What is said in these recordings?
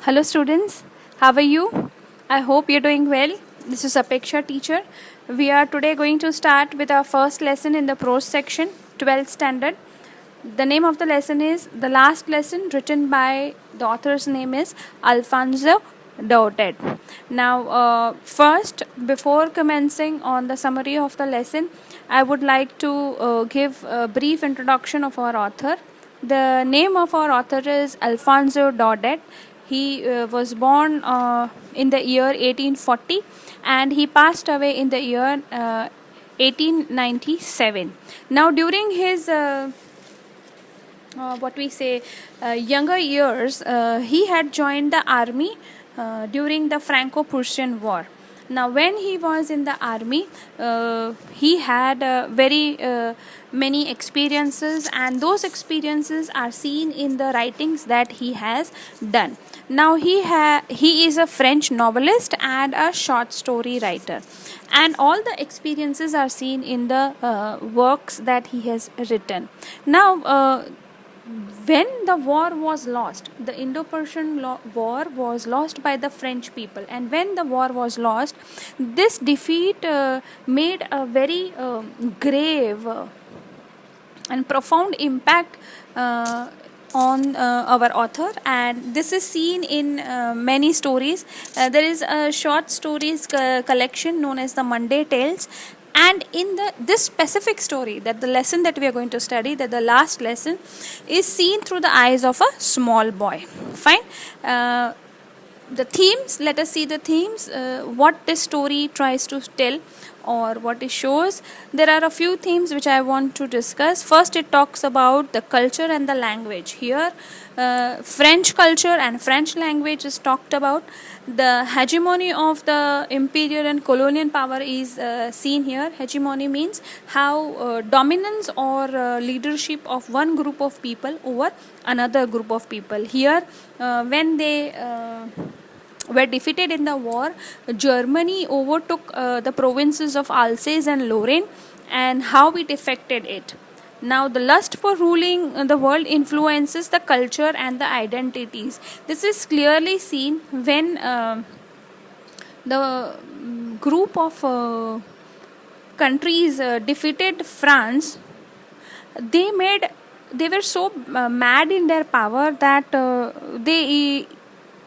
Hello students, how are you? I hope you're doing well. This is Apeksha teacher. We are today going to start with our first lesson in the prose section, 12th standard. The name of the lesson is The Last Lesson, written by the author's name is Alfonso Daudet. Now, first, before commencing on the summary of the lesson, I would like to give a brief introduction of our author. The name of our author is Alfonso Daudet. He was born in the year 1840 and he passed away in the year 1897. Now, during his younger years, he had joined the army during the Franco-Prussian War. Now, when he was in the army, he had very many experiences, and those experiences are seen in the writings that he has done. Now, he is a French novelist and a short story writer, and all the experiences are seen in the works that he has written. Now, when the war was lost, the Indo-Persian war was lost by the French people, and when the war was lost, this defeat made a very grave and profound impact on our author, and this is seen in many stories. There is a short stories collection known as the Monday Tales, and in this specific story, that the lesson that we are going to study, that the last lesson, is seen through the eyes of a small boy. Fine. The themes, let us see the themes, what this story tries to tell or what it shows. There are a few themes which I want to discuss. First, it talks about the culture and the language. Here, French culture and French language is talked about. The hegemony of the imperial and colonial power is seen here. Hegemony means how dominance or leadership of one group of people over another group of people. Here, when they were defeated in the war, Germany overtook the provinces of Alsace and Lorraine, and how it affected it. Now, the lust for ruling the world influences the culture and the identities. This is clearly seen when the group of countries defeated France. They were so mad in their power that they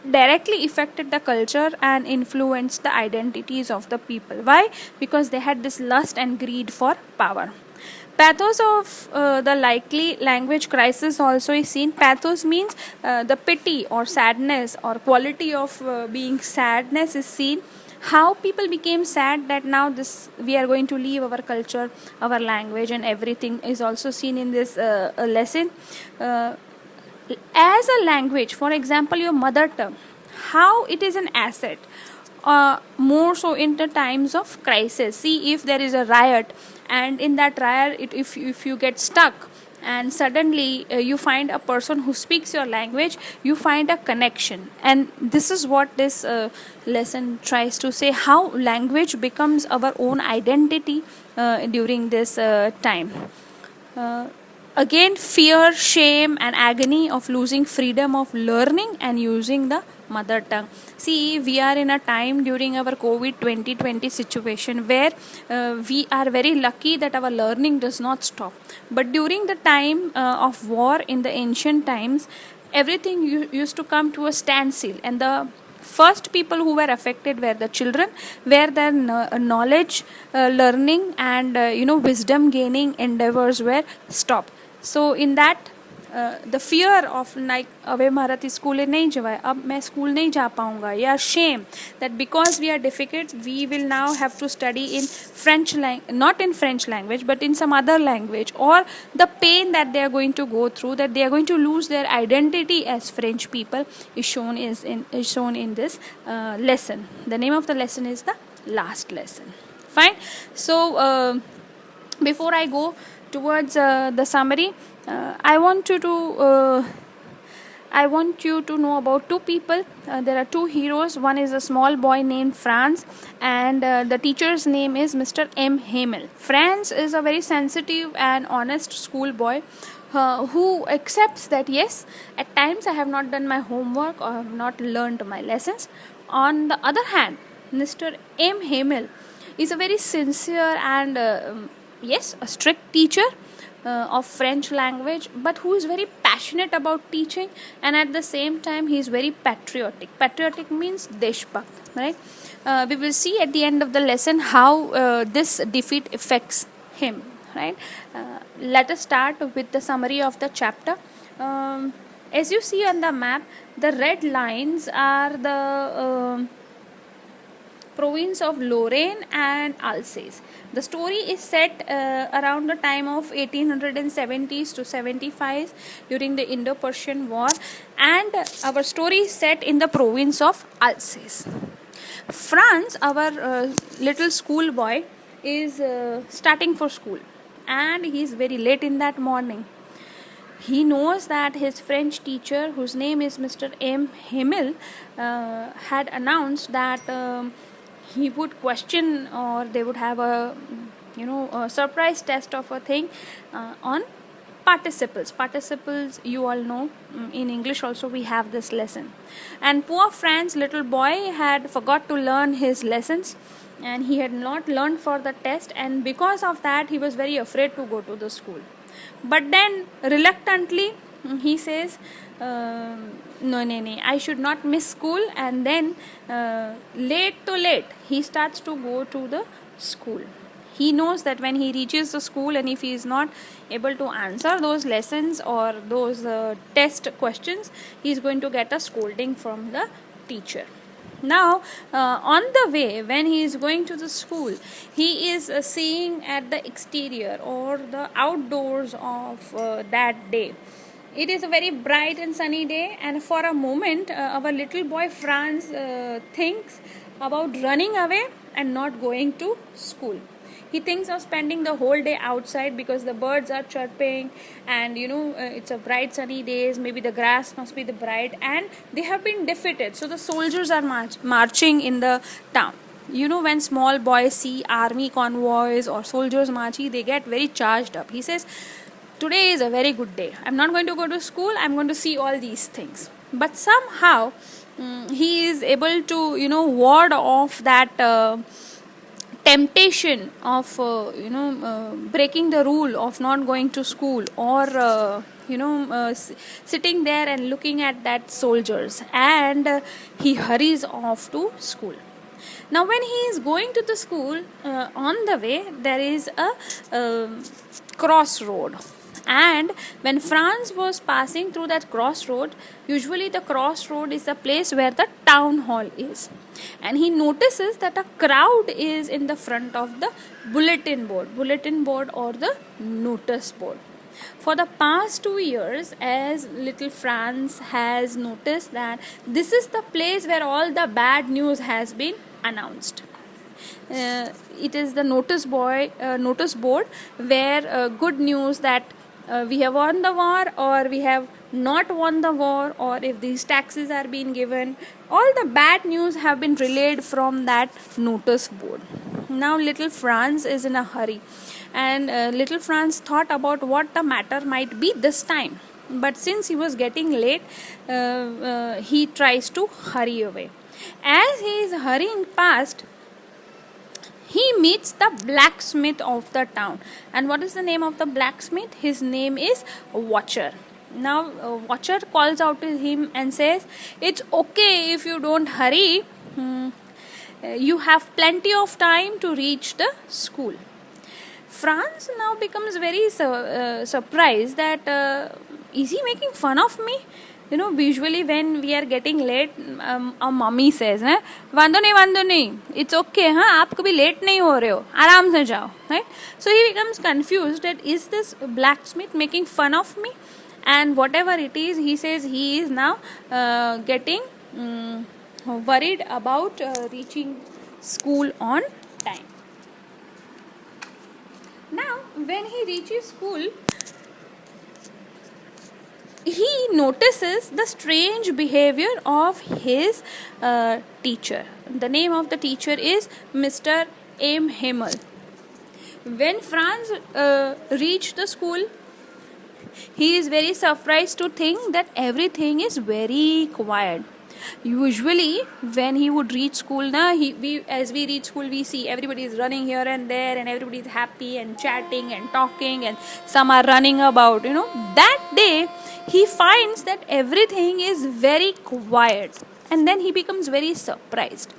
directly affected the culture and influenced the identities of the people. Why? Because they had this lust and greed for power. Pathos of the likely language crisis also is seen. Pathos means the pity or sadness or quality of being sadness is seen. How people became sad that now we are going to leave our culture, our language, and everything is also seen in this lesson. As a language, for example, your mother tongue, how it is an asset, more so in the times of crisis. See, if there is a riot, and in that riot, if you get stuck and suddenly you find a person who speaks your language, you find a connection. And this is what this lesson tries to say, how language becomes our own identity during this time. Again, fear, shame, and agony of losing freedom of learning and using the mother tongue. See, we are in a time during our COVID 2020 situation where we are very lucky that our learning does not stop. But during the time of war in the ancient times, everything used to come to a standstill, and the first people who were affected were the children, where their knowledge, learning, and wisdom gaining endeavors were stopped. So in that, the fear of like अबे हमारा school नहीं जवाए, अब मैं school नहीं जा पाऊंगा, या shame that because we are difficult, we will now have to study in French not in French language but in some other language, or the pain that they are going to go through, that they are going to lose their identity as French people, is shown in this lesson. The name of the lesson is The Last Lesson. Fine. So before I go towards the summary, I want you to know about two people. There are two heroes. One is a small boy named Franz, and the teacher's name is Mr. M. Hamel. Franz is a very sensitive and honest schoolboy who accepts that yes, at times I have not done my homework or have not learned my lessons. On the other hand, Mr. M. Hamel is a very sincere and yes, a strict teacher of French language, but who is very passionate about teaching, and at the same time he is very patriotic. Patriotic means deshbhakt, right? We will see at the end of the lesson how this defeat affects him, right? Let us start with the summary of the chapter. As you see on the map, the red lines are the province of Lorraine and Alsace. The story is set around the time of 1870s to 75s during the Indo-Persian War, and our story is set in the province of Alsace. Franz, our little school boy, is starting for school, and he is very late in that morning. He knows that his French teacher, whose name is Mr. M. Hamel, had announced that he would question, or they would have a surprise test of a thing on participles. Participles, you all know, in English also we have this lesson. And poor Franz, little boy, had forgot to learn his lessons, and he had not learned for the test, and because of that he was very afraid to go to the school. But then reluctantly he says, no, I should not miss school. And then late he starts to go to the school. He knows that when he reaches the school, and if he is not able to answer those lessons or those test questions, he is going to get a scolding from the teacher. Now, on the way, when he is going to the school, he is seeing at the exterior or the outdoors of that day. It is a very bright and sunny day, and for a moment, our little boy Franz thinks about running away and not going to school. He thinks of spending the whole day outside because the birds are chirping, and it's a bright sunny days. Maybe the grass must be the bright, and they have been defeated. So the soldiers are marching in the town. When small boys see army convoys or soldiers marching, they get very charged up. He says, today is a very good day. I'm not going to go to school. I'm going to see all these things. But somehow he is able to ward off that temptation of breaking the rule of not going to school, or sitting there and looking at that soldiers, and he hurries off to school. Now when he is going to the school, on the way there is a crossroad. And when Franz was passing through that crossroad, usually the crossroad is the place where the town hall is. And he notices that a crowd is in the front of the bulletin board or the notice board. For the past 2 years, as little Franz has noticed that this is the place where all the bad news has been announced. It is the notice board where good news that we have won the war, or we have not won the war, or if these taxes are being given, all the bad news have been relayed from that notice board. Now little Franz is in a hurry, and little Franz thought about what the matter might be this time. But since he was getting late, he tries to hurry away. As he is hurrying past, he meets the blacksmith of the town. And what is the name of the blacksmith? His name is Watcher. Now Watcher calls out to him and says, it's okay if you don't hurry. You have plenty of time to reach the school. Franz now becomes very surprised that is he making fun of me? Usually when we are getting late, our mommy says, वांदो नहीं, it's okay, आप कभी late नहीं हो रहे हो, आराम से जाओ, right? So he becomes confused that is this blacksmith making fun of me? And whatever it is, he says he is now getting worried about reaching school on time. Now when he reaches school, he notices the strange behavior of his teacher. The name of the teacher is Mr. M. Hamel. When Franz reached the school, He is very surprised to think that everything is very quiet. Usually, when he would reach school, as we reach school, we see everybody is running here and there, and everybody is happy and chatting and talking, and some are running about. That day he finds that everything is very quiet, and then he becomes very surprised.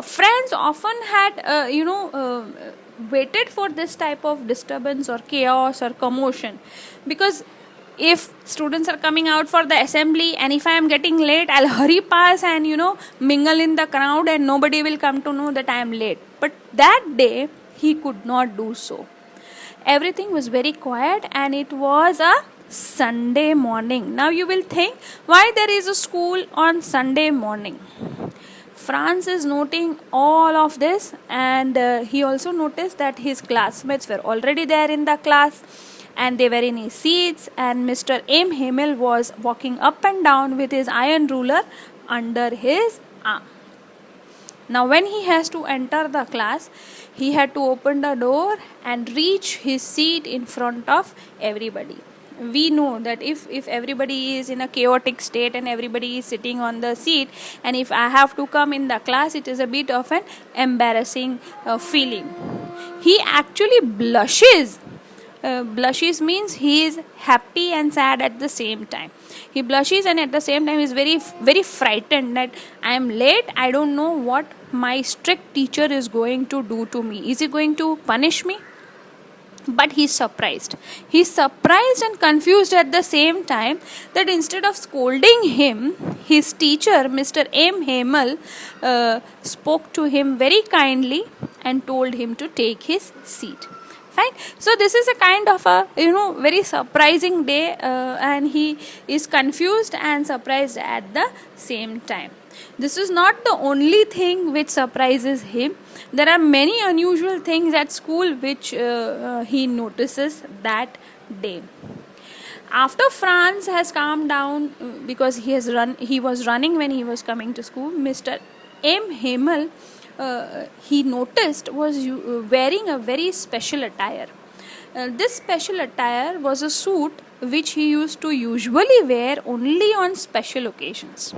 Friends often had, waited for this type of disturbance or chaos or commotion, because if students are coming out for the assembly and if I am getting late, I'll hurry past and mingle in the crowd, and nobody will come to know that I am late. But that day he could not do so. Everything was very quiet, and it was a Sunday morning. Now you will think, why there is a school on Sunday morning? Franz is noting all of this, and he also noticed that his classmates were already there in the class, and they were in his seats, and Mr. M. Himmel was walking up and down with his iron ruler under his arm. Now when he has to enter the class, he had to open the door and reach his seat in front of everybody. We know that if everybody is in a chaotic state and everybody is sitting on the seat, and if I have to come in the class, it is a bit of an embarrassing feeling. He actually blushes. Blushes means he is happy and sad at the same time. He blushes, and at the same time is very, very frightened that I am late. I don't know what my strict teacher is going to do to me. Is he going to punish me? But he's surprised. He's surprised and confused at the same time that instead of scolding him, his teacher, Mr. M. Himmel, spoke to him very kindly and told him to take his seat. Fine. So this is a kind of a very surprising day, and he is confused and surprised at the same time. This is not the only thing which surprises him. There are many unusual things at school which he notices that day. After Franz has calmed down, because he was running when he was coming to school, Mr. M. Himmel, he noticed, was wearing a very special attire. This special attire was a suit which he used to usually wear only on special occasions.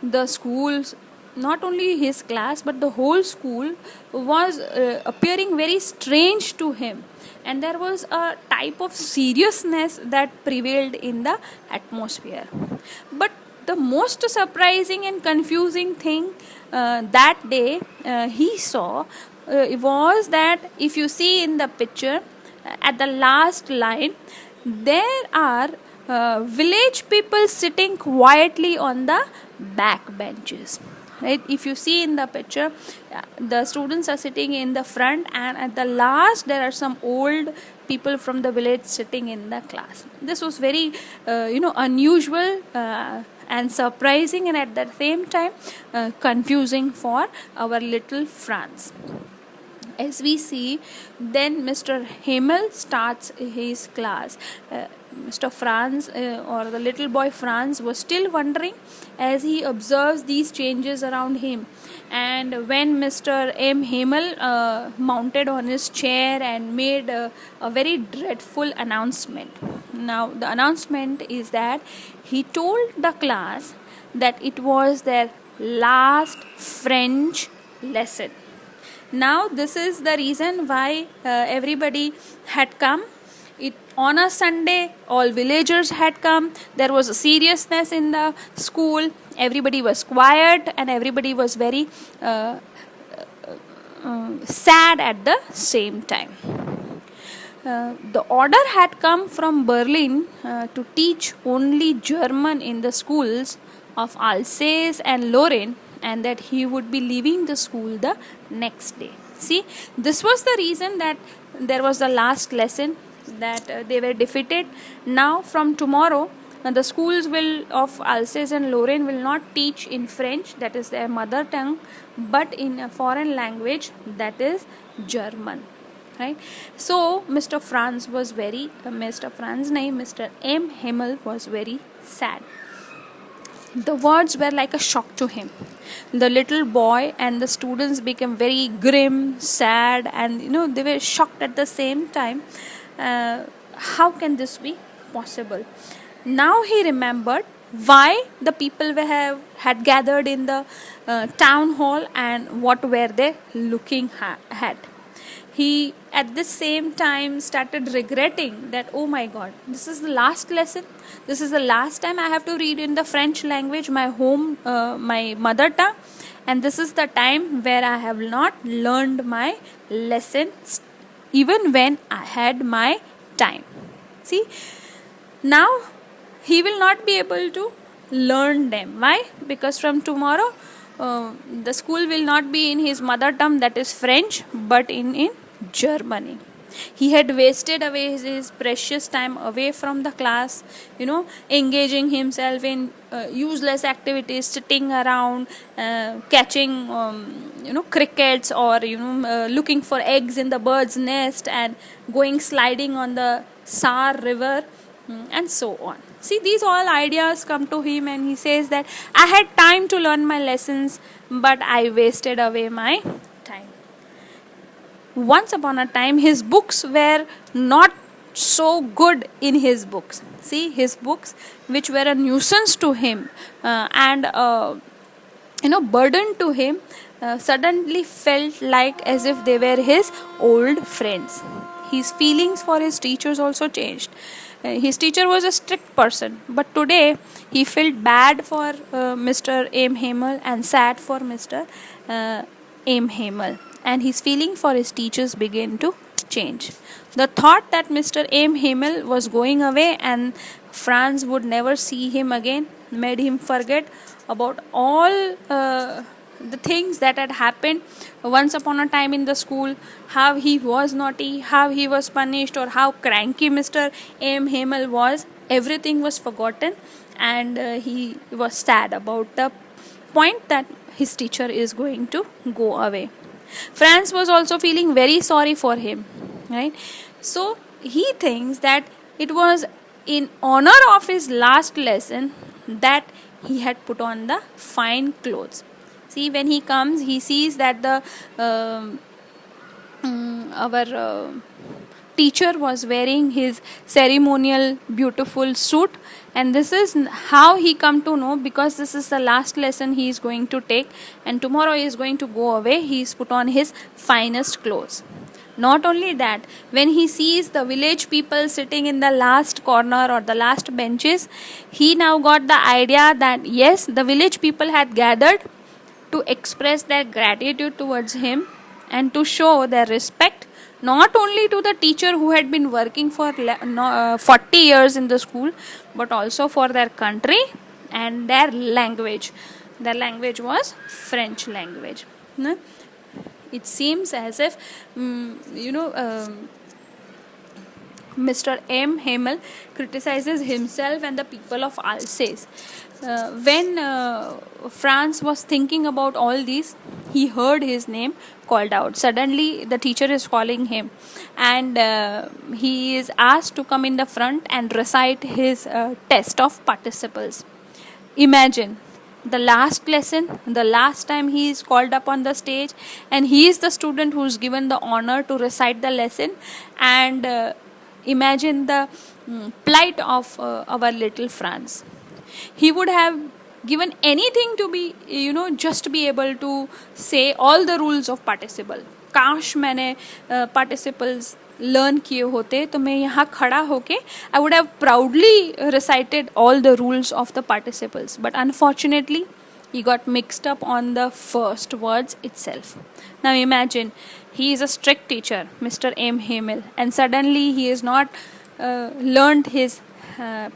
The schools, not only his class but the whole school, was appearing very strange to him, and there was a type of seriousness that prevailed in the atmosphere. But the most surprising and confusing thing that day he saw was that if you see in the picture, at the last line, there are village people sitting quietly on the back benches. Right? If you see in the picture, the students are sitting in the front, and at the last there are some old people from the village sitting in the class. This was very unusual and surprising, and at the same time confusing for our little Franz. As we see, then Mr. Himmel starts his class. Mr. Franz, or the little boy Franz, was still wondering as he observes these changes around him. And when Mr. M. Himmel mounted on his chair and made a very dreadful announcement. Now, the announcement is that he told the class that it was their last French lesson. Now, this is the reason why everybody had come. On a Sunday, all villagers had come. There was a seriousness in the school. Everybody was quiet, and everybody was very sad at the same time. The order had come from Berlin to teach only German in the schools of Alsace and Lorraine, and that he would be leaving the school the next day. See, this was the reason that there was the last lesson, that they were defeated. Now from tomorrow, the schools of Alsace and Lorraine will not teach in French, that is their mother tongue, but in a foreign language, that is German. Right? So Mr. M. Himmel was very sad. The words were like a shock to him. The little boy and the students became very grim, sad, and they were shocked at the same time. How can this be possible. Now he remembered why the people had gathered in the town hall and what were they looking at. He at the same time started regretting that, oh my god, this is the last lesson, this is the last time I have to read in the French language, my mother tongue, and this is the time where I have not learned my lesson even when I had my time. See, now he will not be able to learn them. Why? Because from tomorrow the school will not be in his mother tongue, that is French, but in Germany. He had wasted away his precious time away from the class, engaging himself in useless activities, sitting around, catching, crickets, or, looking for eggs in the bird's nest, and going sliding on the Saar river, and so on. See, these all ideas come to him, and he says that I had time to learn my lessons, but I wasted away my time. Once upon a time, his books were not so good in his books. See, his books, which were a nuisance to him and burden to him, suddenly felt like as if they were his old friends. His feelings for his teachers also changed. His teacher was a strict person, but today he felt bad for Mr. M. Hamel and sad for Mr. M. Hamel, and his feeling for his teachers began to change. The thought that Mr. M. Hamel was going away and Franz would never see him again made him forget about all the things that had happened once upon a time in the school, how he was naughty, how he was punished, or how cranky Mr. M. Hamel was. Everything was forgotten, and he was sad about the point that his teacher is going to go away. Franz was also feeling very sorry for him, right? So he thinks that it was in honor of his last lesson that he had put on the fine clothes. See, when he comes, he sees that the our teacher was wearing his ceremonial beautiful suit, and this is how he come to know, because this is the last lesson he is going to take, and tomorrow he is going to go away. He is put on his finest clothes. Not only that, when he sees the village people sitting in the last corner or the last benches, he now got the idea that yes, the village people had gathered to express their gratitude towards him and to show their respect not only to the teacher who had been working for 40 years in the school, but also for their country and their language. Their language was French language. It seems as if Mr. M. Hamel criticizes himself and the people of Alsace. When Franz was thinking about all these, he heard his name called out. Suddenly, the teacher is calling him, and he is asked to come in the front and recite his test of participles. Imagine the last lesson, the last time he is called up on the stage, and he is the student who is given the honor to recite the lesson. And imagine the plight of our little Franz. He would have given anything to be, just be able to say all the rules of participle. काश मैंने participles learn किए होते तो मैं यहाँ खड़ा होके I would have proudly recited all the rules of the participles. But unfortunately, he got mixed up on the first words itself. Now imagine, he is a strict teacher, Mr. M. Hamel, and suddenly he has not learned his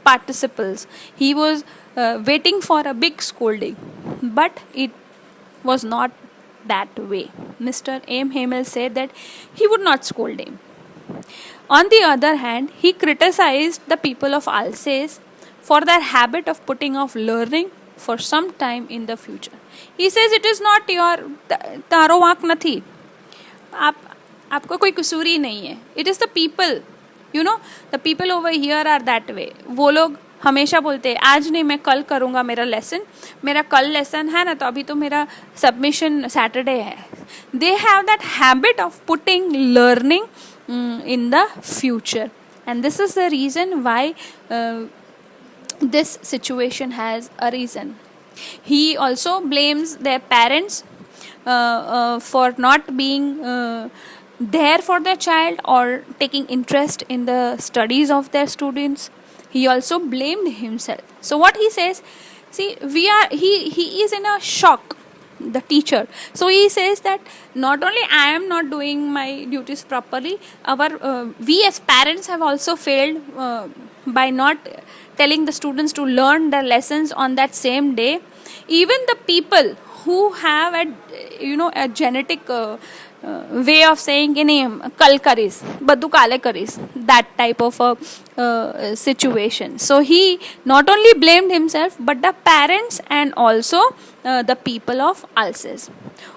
participles. He was waiting for a big scolding, but it was not that way. Mr. M. Hamel said that he would not scold him. On the other hand, he criticized the people of Alsace for their habit of putting off learning for some time in the future. He says it is not your तारो वाक नथी, आपका कोई कसूर ही नहीं है. It is the people, the people over here are that way. वो लोग हमेशा बोलते हैं आज नहीं मैं कल करूँगा मेरा लेसन, मेरा कल लेसन है ना, तो अभी तो मेरा सबमिशन सैटरडे है. They have that habit of putting learning in the future. and this is the reason why this situation has arisen. He also blames their parents for not being there for their child or taking interest in the studies of their students. He also blamed himself. So what he says, see, he is in a shock, the teacher. So he says that not only I am not doing my duties properly, we as parents have also failed by not telling the students to learn their lessons on that same day. Even the people who have a genetic way of saying कि नहीं कल करीस बद्दू काले करीस, that type of a situation. So he not only blamed himself but the parents and also the people of Alsace.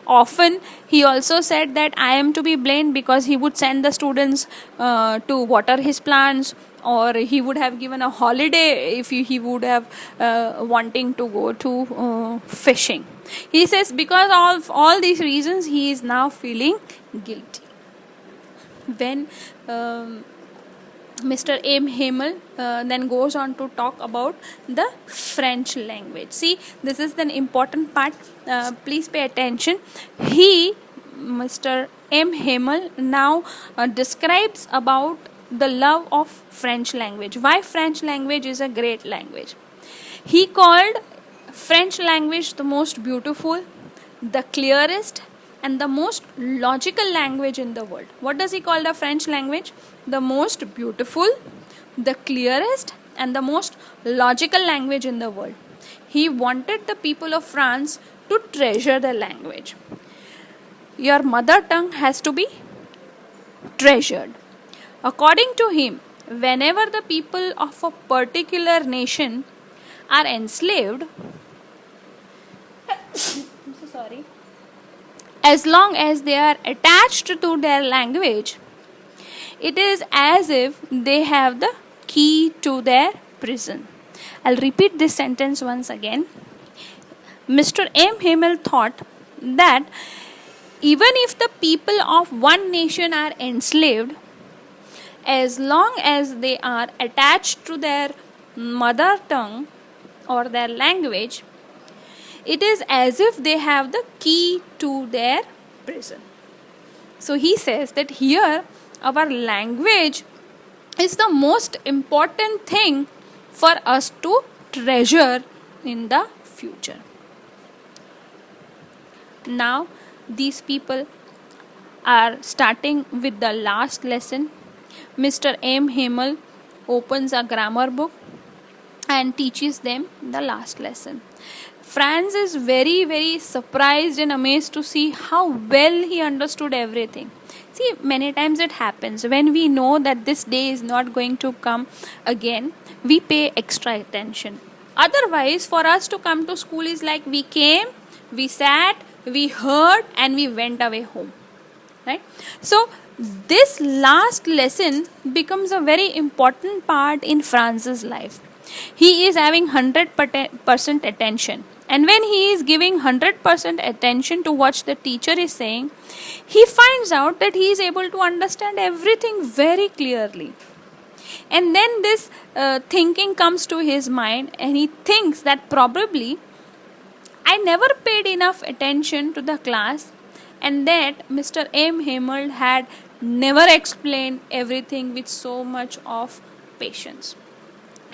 Often he also said that I am to be blamed because he would send the students to water his plants, or he would have given a holiday if he would have wanting to go to fishing. He says because of all these reasons he is now feeling guilty. When Mr. M. Hamel then goes on to talk about the French language. See, this is an important part. Please pay attention. Mr. M. Hamel now describes about the love of French language. Why French language is a great language. He called French language the most beautiful, the clearest, and the most logical language in the world. What does he call the French language? The most beautiful, the clearest, and the most logical language in the world. He wanted the people of France to treasure the language. Your mother tongue has to be treasured. According to him, whenever the people of a particular nation are enslaved, I'm so sorry, as long as they are attached to their language, it is as if they have the key to their prison. I'll repeat this sentence once again. Mr. M. Hamel thought that even if the people of one nation are enslaved, as long as they are attached to their mother tongue or their language, it is as if they have the key to their prison. So he says that here our language is the most important thing for us to treasure in the future. Now these people are starting with the last lesson. Mr. M. Hamel opens a grammar book and teaches them the last lesson. Franz is very, very surprised and amazed to see how well he understood everything. See, many times it happens when we know that this day is not going to come again, we pay extra attention. Otherwise, for us to come to school is like we came, we sat, we heard, and we went away home. Right? So, this last lesson becomes a very important part in Franz's life. He is having 100% attention. And when he is giving 100% attention to what the teacher is saying, he finds out that he is able to understand everything very clearly. And then this thinking comes to his mind, and he thinks that probably I never paid enough attention to the class, and that Mr. M. Hamel had never explained everything with so much of patience.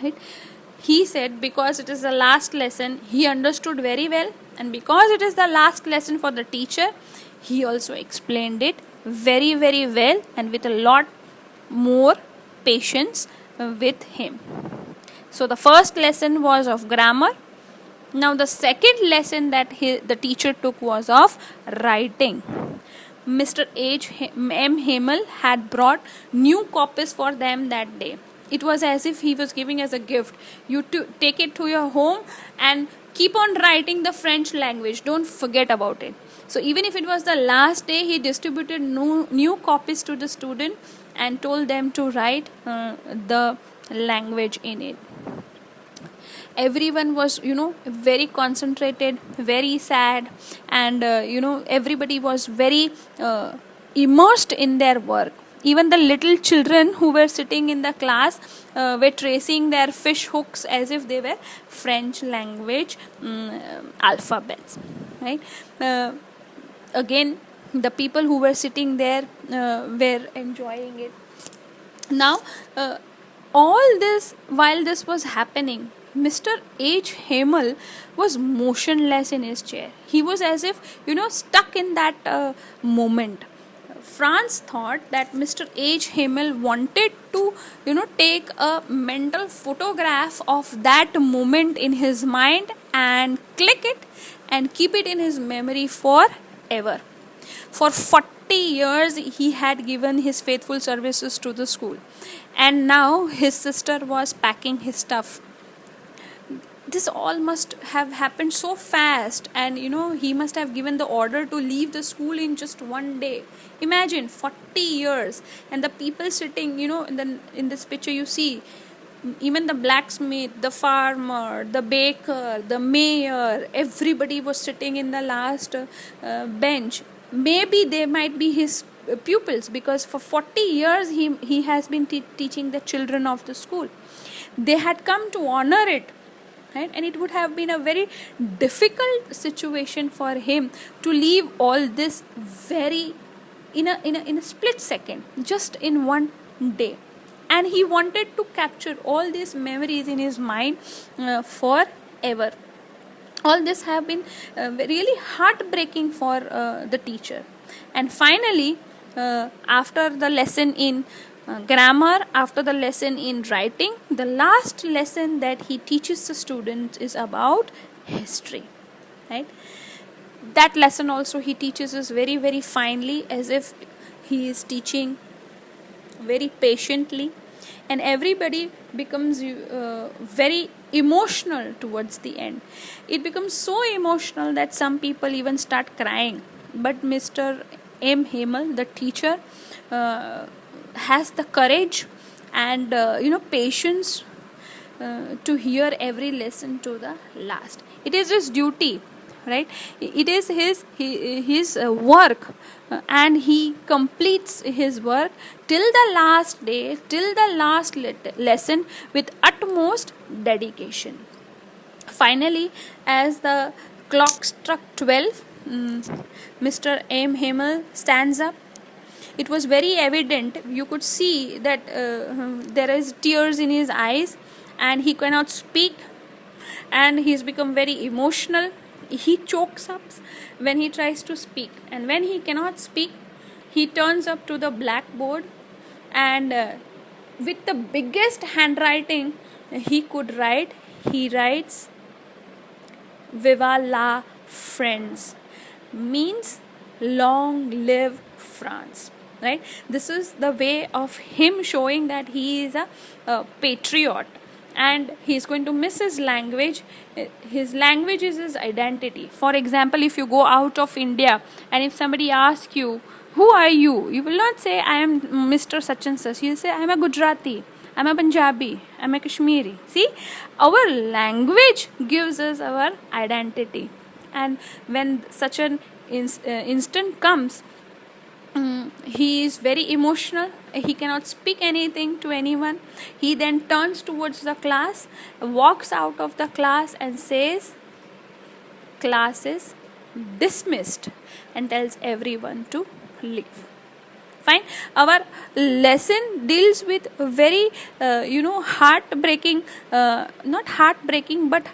Right? He said because it is the last lesson, he understood very well, and because it is the last lesson for the teacher, he also explained it very, very well and with a lot more patience with him. So the first lesson was of grammar. Now the second lesson that the teacher took was of writing. Mr. M. Hamel had brought new copies for them that day. It was as if he was giving as a gift. You take it to your home and keep on writing the French language. Don't forget about it. So even if it was the last day, he distributed new copies to the student and told them to write the language in it. Everyone was, very concentrated, very sad, and, everybody was very immersed in their work. even the little children who were sitting in the class were tracing their fish hooks as if they were French language alphabets, right? Again, the people who were sitting there were enjoying it. Now, all this, while this was happening, Mr. H. Hamel was motionless in his chair. He was as if, stuck in that moment. Franz thought that Mr. H. Hamel wanted to, take a mental photograph of that moment in his mind and click it and keep it in his memory forever. For 40 years, he had given his faithful services to the school, and now his sister was packing his stuff. This all must have happened so fast, and he must have given the order to leave the school in just one day. Imagine 40 years, and the people sitting, in this picture you see, even the blacksmith, the farmer, the baker, the mayor, everybody was sitting in the last bench. Maybe they might be his pupils, because for 40 years he has been teaching the children of the school. They had come to honor it, right? And it would have been a very difficult situation for him to leave all this very in a split second, just in one day. And he wanted to capture all these memories in his mind forever. All this have been really heartbreaking for the teacher. And finally, after the lesson in grammar, after the lesson in writing, the last lesson that he teaches the students is about history, right? That lesson also he teaches us very, very finely, as if he is teaching very patiently, and everybody becomes very emotional towards the end. It becomes so emotional that some people even start crying. But Mr. M. Hamel, the teacher, has the courage and patience to hear every lesson to the last. It is his duty, right? It is his work, and he completes his work till the last day, till the last lesson, with utmost dedication. Finally, as the clock struck 12, Mr. M. Hamel stands up. It was very evident. You could see that there is tears in his eyes, and he cannot speak, and he's become very emotional. He chokes up when he tries to speak, and when he cannot speak, he turns up to the blackboard, and with the biggest handwriting he could write, he writes, "Viva la France," means long live France, right? This is the way of him showing that he is a patriot, and he is going to miss his language. His language is his identity. For example, if you go out of India, and if somebody asks you, who are you? You will not say, I am Mr. such and such. You will say, I am a Gujarati, I am a Punjabi, I am a Kashmiri. See, our language gives us our identity. And when such an instant comes, he is very emotional. He cannot speak anything to anyone. He then turns towards the class, walks out of the class and says, "Class is dismissed," and tells everyone to leave. Fine. Our lesson deals with very heartbreaking, not heartbreaking, but